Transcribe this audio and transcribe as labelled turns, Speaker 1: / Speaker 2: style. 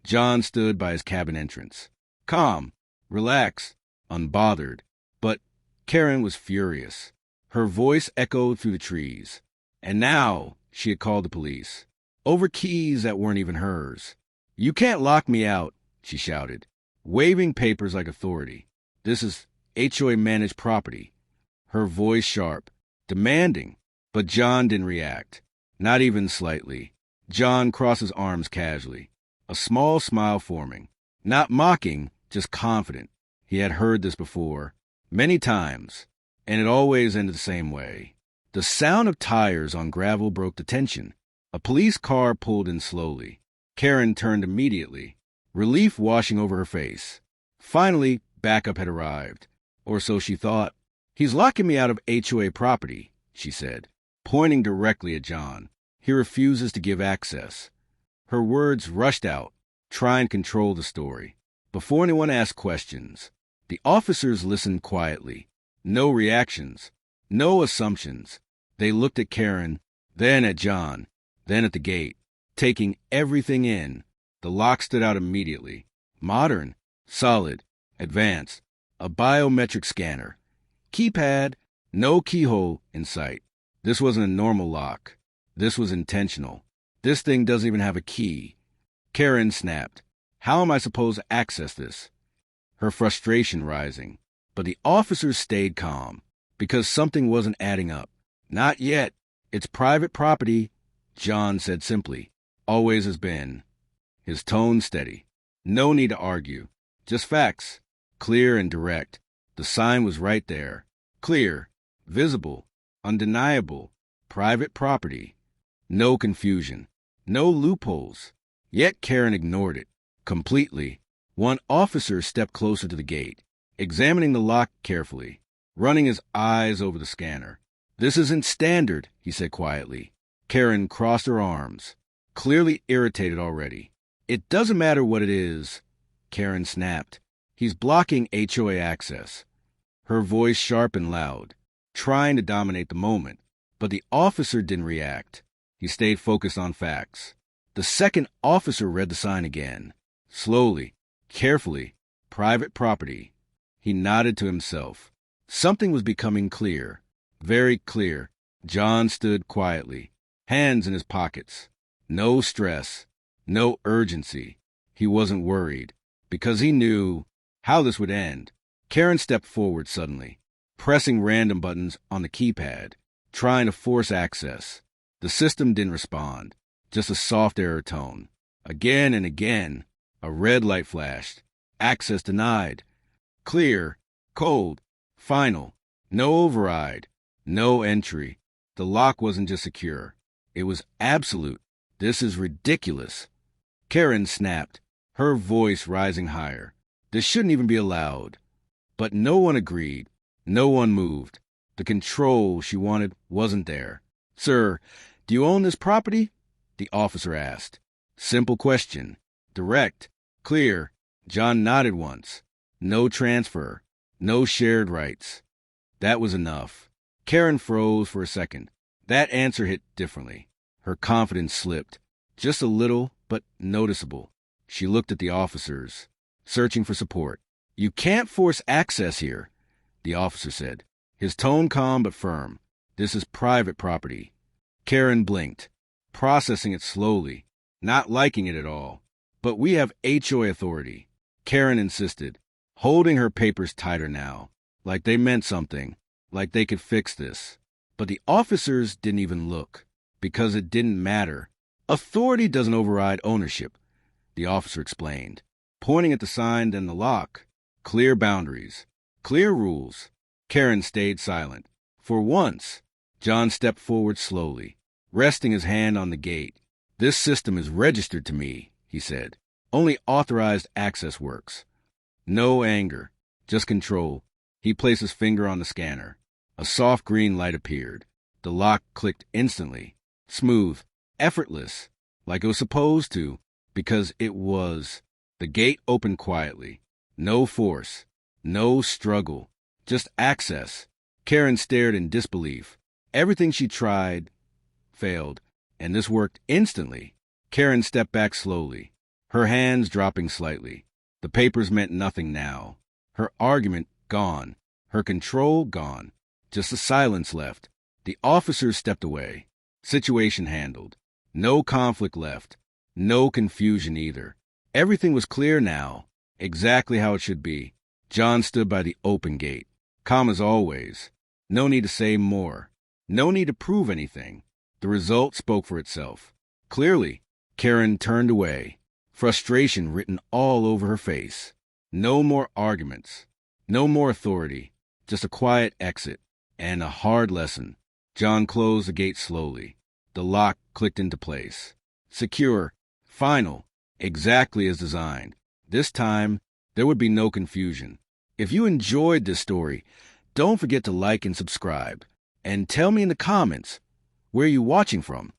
Speaker 1: John stood by his cabin entrance. Calm, relaxed, unbothered. But Karen was furious. Her voice echoed through the trees. And now she had called the police. Over keys that weren't even hers. "You can't lock me out," she shouted, waving papers like authority. "This is HOA managed property." Her voice sharp, demanding. But John didn't react. Not even slightly. John crossed his arms casually, a small smile forming. Not mocking, just confident. He had heard this before, many times, and it always ended the same way. The sound of tires on gravel broke the tension. A police car pulled in slowly. Karen turned immediately, relief washing over her face. Finally, backup had arrived, or so she thought. "He's locking me out of HOA property," she said, pointing directly at John. "He refuses to give access." Her words rushed out, trying to control the story. Before anyone asked questions, the officers listened quietly. No reactions, no assumptions. They looked at Karen, then at John, then at the gate, taking everything in. The lock stood out immediately. Modern, solid, advanced, a biometric scanner. Keypad, no keyhole in sight. This wasn't a normal lock. This was intentional. "This thing doesn't even have a key." Karen snapped. "How am I supposed to access this?" Her frustration rising. But the officers stayed calm, because something wasn't adding up. "Not yet. It's private property," John said simply. "Always has been." His tone steady. No need to argue. Just facts. Clear and direct. The sign was right there. Clear, visible, undeniable. Private property. No confusion. No loopholes. Yet Karen ignored it. Completely. One officer stepped closer to the gate, examining the lock carefully, running his eyes over the scanner. "This isn't standard," he said quietly. Karen crossed her arms, clearly irritated already. "It doesn't matter what it is," Karen snapped. "He's blocking HOA access." Her voice sharp and loud, trying to dominate the moment. But the officer didn't react. He stayed focused on facts. The second officer read the sign again. Slowly, carefully. Private property. He nodded to himself. Something was becoming clear. Very clear. John stood quietly, hands in his pockets. No stress. No urgency. He wasn't worried, because he knew how this would end. Karen stepped forward suddenly, pressing random buttons on the keypad, trying to force access. The system didn't respond, just a soft error tone. Again and again, a red light flashed. Access denied. Clear, cold, final. No override, no entry. The lock wasn't just secure. It was absolute. "This is ridiculous." Karen snapped, her voice rising higher. This shouldn't even be allowed. But no one agreed. No one moved. The control she wanted wasn't there. "Sir, do you own this property?" the officer asked. Simple question. Direct. Clear. John nodded once. No transfer. No shared rights. That was enough. Karen froze for a second. That answer hit differently. Her confidence slipped. Just a little, but noticeable. She looked at the officers, searching for support. "You can't force access here," the officer said, his tone calm but firm. "This is private property." Karen blinked, processing it slowly, not liking it at all. "But we have HOA authority," Karen insisted, holding her papers tighter now, like they meant something, like they could fix this. But the officers didn't even look, because it didn't matter. "Authority doesn't override ownership," the officer explained, pointing at the sign, then the lock. Clear boundaries. Clear rules. Karen stayed silent. For once, John stepped forward slowly, resting his hand on the gate. "This system is registered to me," he said. "Only authorized access works." No anger, just control. He placed his finger on the scanner. A soft green light appeared. The lock clicked instantly. Smooth, effortless, like it was supposed to, because it was. The gate opened quietly. No force, no struggle, just access. Karen stared in disbelief. Everything she tried failed, and this worked instantly. Karen stepped back slowly, her hands dropping slightly. The papers meant nothing now. Her argument gone. Her control gone. Just the silence left. The officers stepped away. Situation handled. No conflict left. No confusion either. Everything was clear now. Exactly how it should be. John stood by the open gate. Calm as always. No need to say more. No need to prove anything. The result spoke for itself. Clearly, Karen turned away. Frustration written all over her face. No more arguments. No more authority. Just a quiet exit. And a hard lesson. John closed the gate slowly. The lock clicked into place. Secure. Final. Exactly as designed. This time, there would be no confusion. If you enjoyed this story, don't forget to like and subscribe. And tell me in the comments, where are you watching from?